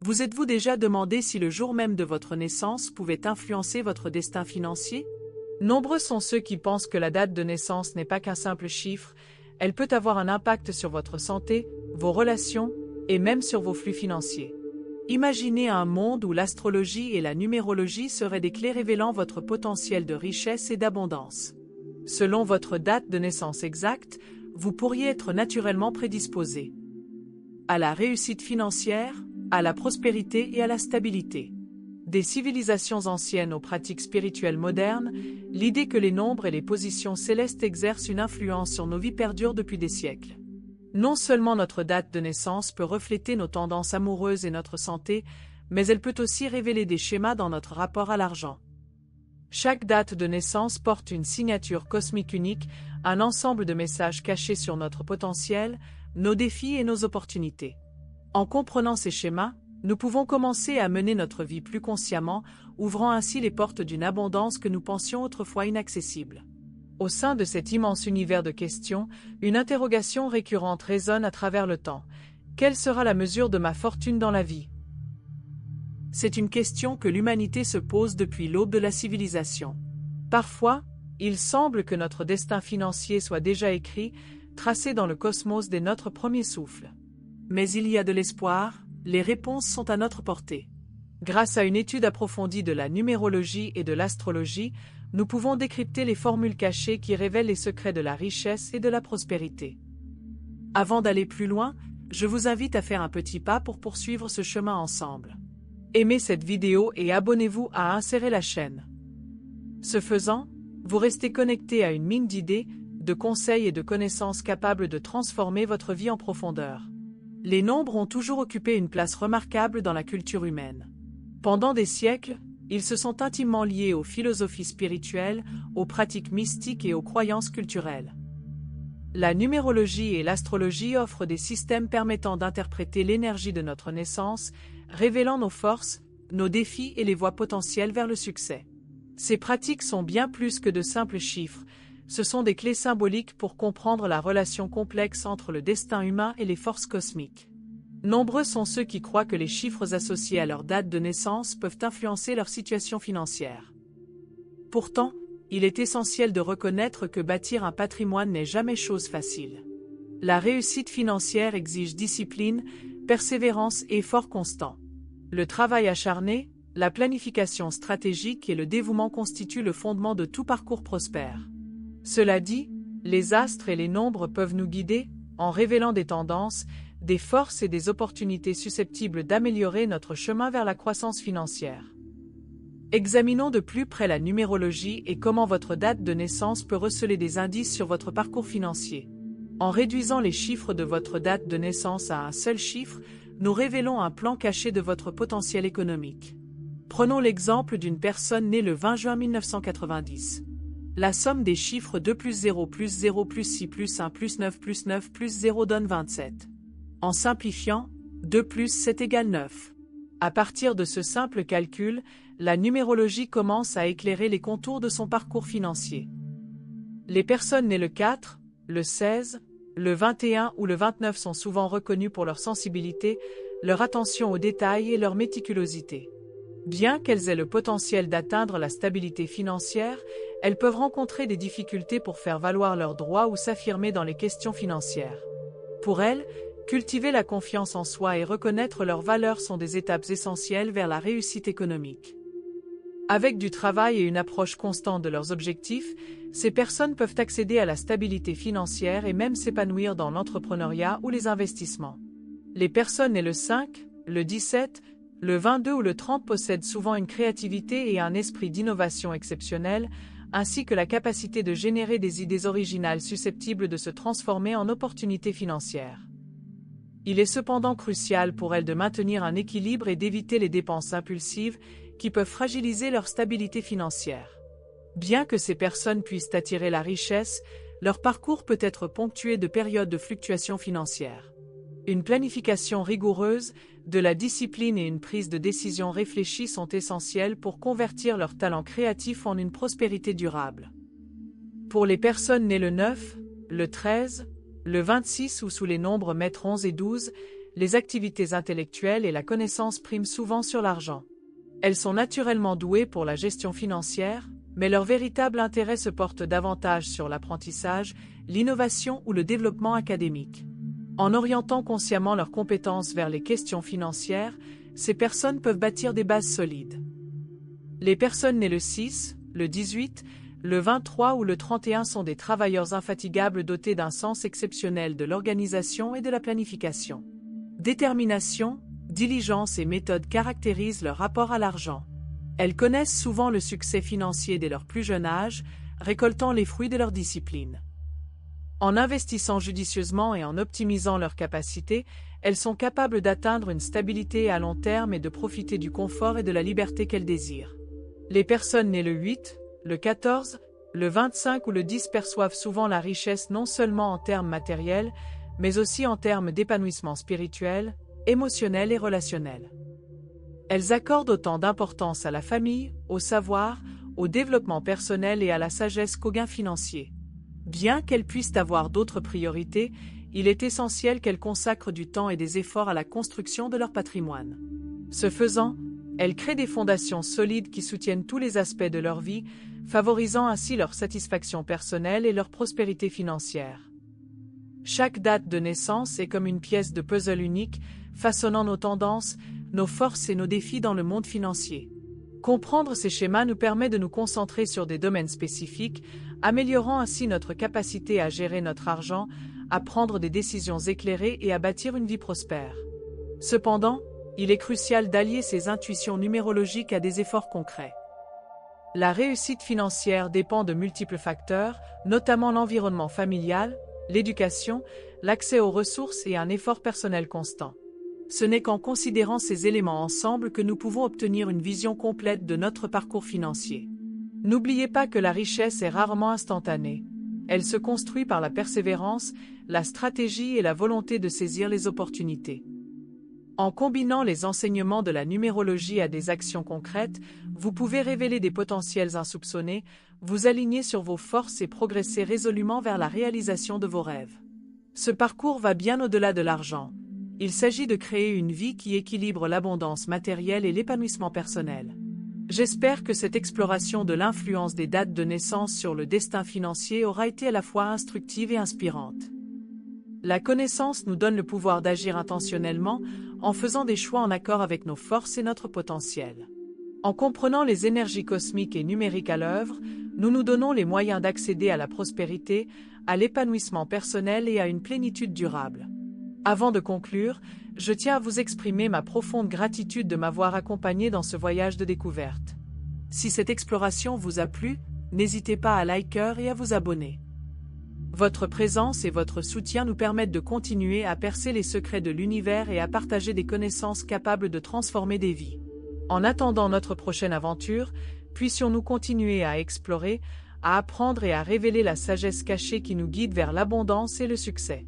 Vous êtes-vous déjà demandé si le jour même de votre naissance pouvait influencer votre destin financier? Nombreux sont ceux qui pensent que la date de naissance n'est pas qu'un simple chiffre, elle peut avoir un impact sur votre santé, vos relations, et même sur vos flux financiers. Imaginez un monde où l'astrologie et la numérologie seraient des clés révélant votre potentiel de richesse et d'abondance. Selon votre date de naissance exacte, vous pourriez être naturellement prédisposé à la réussite financière, à la prospérité et à la stabilité. Des civilisations anciennes aux pratiques spirituelles modernes, l'idée que les nombres et les positions célestes exercent une influence sur nos vies perdure depuis des siècles. Non seulement notre date de naissance peut refléter nos tendances amoureuses et notre santé, mais elle peut aussi révéler des schémas dans notre rapport à l'argent. Chaque date de naissance porte une signature cosmique unique, un ensemble de messages cachés sur notre potentiel, nos défis et nos opportunités. En comprenant ces schémas, nous pouvons commencer à mener notre vie plus consciemment, ouvrant ainsi les portes d'une abondance que nous pensions autrefois inaccessible. Au sein de cet immense univers de questions, une interrogation récurrente résonne à travers le temps. Quelle sera la mesure de ma fortune dans la vie? C'est une question que l'humanité se pose depuis l'aube de la civilisation. Parfois, il semble que notre destin financier soit déjà écrit, tracé dans le cosmos dès notre premier souffle. Mais il y a de l'espoir, les réponses sont à notre portée. Grâce à une étude approfondie de la numérologie et de l'astrologie, nous pouvons décrypter les formules cachées qui révèlent les secrets de la richesse et de la prospérité. Avant d'aller plus loin, je vous invite à faire un petit pas pour poursuivre ce chemin ensemble. Aimez cette vidéo et abonnez-vous à Insérer la chaîne. Ce faisant, vous restez connecté à une mine d'idées, de conseils et de connaissances capables de transformer votre vie en profondeur. Les nombres ont toujours occupé une place remarquable dans la culture humaine. Pendant des siècles, ils se sont intimement liés aux philosophies spirituelles, aux pratiques mystiques et aux croyances culturelles. La numérologie et l'astrologie offrent des systèmes permettant d'interpréter l'énergie de notre naissance, révélant nos forces, nos défis et les voies potentielles vers le succès. Ces pratiques sont bien plus que de simples chiffres, ce sont des clés symboliques pour comprendre la relation complexe entre le destin humain et les forces cosmiques. Nombreux sont ceux qui croient que les chiffres associés à leur date de naissance peuvent influencer leur situation financière. Pourtant, il est essentiel de reconnaître que bâtir un patrimoine n'est jamais chose facile. La réussite financière exige discipline, persévérance et effort constant. Le travail acharné, la planification stratégique et le dévouement constituent le fondement de tout parcours prospère. Cela dit, les astres et les nombres peuvent nous guider, en révélant des tendances, des forces et des opportunités susceptibles d'améliorer notre chemin vers la croissance financière. Examinons de plus près la numérologie et comment votre date de naissance peut receler des indices sur votre parcours financier. En réduisant les chiffres de votre date de naissance à un seul chiffre, nous révélons un plan caché de votre potentiel économique. Prenons l'exemple d'une personne née le 20 juin 1990. La somme des chiffres 2 plus 0 plus 0 plus 6 plus 1 plus 9 plus 9 plus 0 donne 27. En simplifiant, 2 plus 7 égale 9. À partir de ce simple calcul, la numérologie commence à éclairer les contours de son parcours financier. Les personnes nées le 4, le 16, le 21 ou le 29 sont souvent reconnues pour leur sensibilité, leur attention aux détails et leur méticulosité. Bien qu'elles aient le potentiel d'atteindre la stabilité financière, elles peuvent rencontrer des difficultés pour faire valoir leurs droits ou s'affirmer dans les questions financières. Pour elles, cultiver la confiance en soi et reconnaître leurs valeurs sont des étapes essentielles vers la réussite économique. Avec du travail et une approche constante de leurs objectifs, ces personnes peuvent accéder à la stabilité financière et même s'épanouir dans l'entrepreneuriat ou les investissements. Les personnes nées le 5, le 17, le 22 ou le 30 possèdent souvent une créativité et un esprit d'innovation exceptionnel, ainsi que la capacité de générer des idées originales susceptibles de se transformer en opportunités financières. Il est cependant crucial pour elles de maintenir un équilibre et d'éviter les dépenses impulsives qui peuvent fragiliser leur stabilité financière. Bien que ces personnes puissent attirer la richesse, leur parcours peut être ponctué de périodes de fluctuations financières. Une planification rigoureuse, de la discipline et une prise de décision réfléchie sont essentielles pour convertir leur talent créatif en une prospérité durable. Pour les personnes nées le 9, le 13, le 26 ou sous les nombres maîtres 11 et 12, les activités intellectuelles et la connaissance priment souvent sur l'argent. Elles sont naturellement douées pour la gestion financière, mais leur véritable intérêt se porte davantage sur l'apprentissage, l'innovation ou le développement académique. En orientant consciemment leurs compétences vers les questions financières, ces personnes peuvent bâtir des bases solides. Les personnes nées le 6, le 18, le 23 ou le 31 sont des travailleurs infatigables dotés d'un sens exceptionnel de l'organisation et de la planification. Détermination, diligence et méthode caractérisent leur rapport à l'argent. Elles connaissent souvent le succès financier dès leur plus jeune âge, récoltant les fruits de leur discipline. En investissant judicieusement et en optimisant leurs capacités, elles sont capables d'atteindre une stabilité à long terme et de profiter du confort et de la liberté qu'elles désirent. Les personnes nées le 8, le 14, le 25 ou le 10 perçoivent souvent la richesse non seulement en termes matériels, mais aussi en termes d'épanouissement spirituel, émotionnel et relationnel. Elles accordent autant d'importance à la famille, au savoir, au développement personnel et à la sagesse qu'aux gains financiers. Bien qu'elles puissent avoir d'autres priorités, il est essentiel qu'elles consacrent du temps et des efforts à la construction de leur patrimoine. Ce faisant, elles créent des fondations solides qui soutiennent tous les aspects de leur vie, favorisant ainsi leur satisfaction personnelle et leur prospérité financière. Chaque date de naissance est comme une pièce de puzzle unique, façonnant nos tendances, nos forces et nos défis dans le monde financier. Comprendre ces schémas nous permet de nous concentrer sur des domaines spécifiques, améliorant ainsi notre capacité à gérer notre argent, à prendre des décisions éclairées et à bâtir une vie prospère. Cependant, il est crucial d'allier ces intuitions numérologiques à des efforts concrets. La réussite financière dépend de multiples facteurs, notamment l'environnement familial, l'éducation, l'accès aux ressources et un effort personnel constant. Ce n'est qu'en considérant ces éléments ensemble que nous pouvons obtenir une vision complète de notre parcours financier. N'oubliez pas que la richesse est rarement instantanée. Elle se construit par la persévérance, la stratégie et la volonté de saisir les opportunités. En combinant les enseignements de la numérologie à des actions concrètes, vous pouvez révéler des potentiels insoupçonnés, vous aligner sur vos forces et progresser résolument vers la réalisation de vos rêves. Ce parcours va bien au-delà de l'argent. Il s'agit de créer une vie qui équilibre l'abondance matérielle et l'épanouissement personnel. J'espère que cette exploration de l'influence des dates de naissance sur le destin financier aura été à la fois instructive et inspirante. La connaissance nous donne le pouvoir d'agir intentionnellement, en faisant des choix en accord avec nos forces et notre potentiel. En comprenant les énergies cosmiques et numériques à l'œuvre, nous nous donnons les moyens d'accéder à la prospérité, à l'épanouissement personnel et à une plénitude durable. Avant de conclure, je tiens à vous exprimer ma profonde gratitude de m'avoir accompagné dans ce voyage de découverte. Si cette exploration vous a plu, n'hésitez pas à liker et à vous abonner. Votre présence et votre soutien nous permettent de continuer à percer les secrets de l'univers et à partager des connaissances capables de transformer des vies. En attendant notre prochaine aventure, puissions-nous continuer à explorer, à apprendre et à révéler la sagesse cachée qui nous guide vers l'abondance et le succès.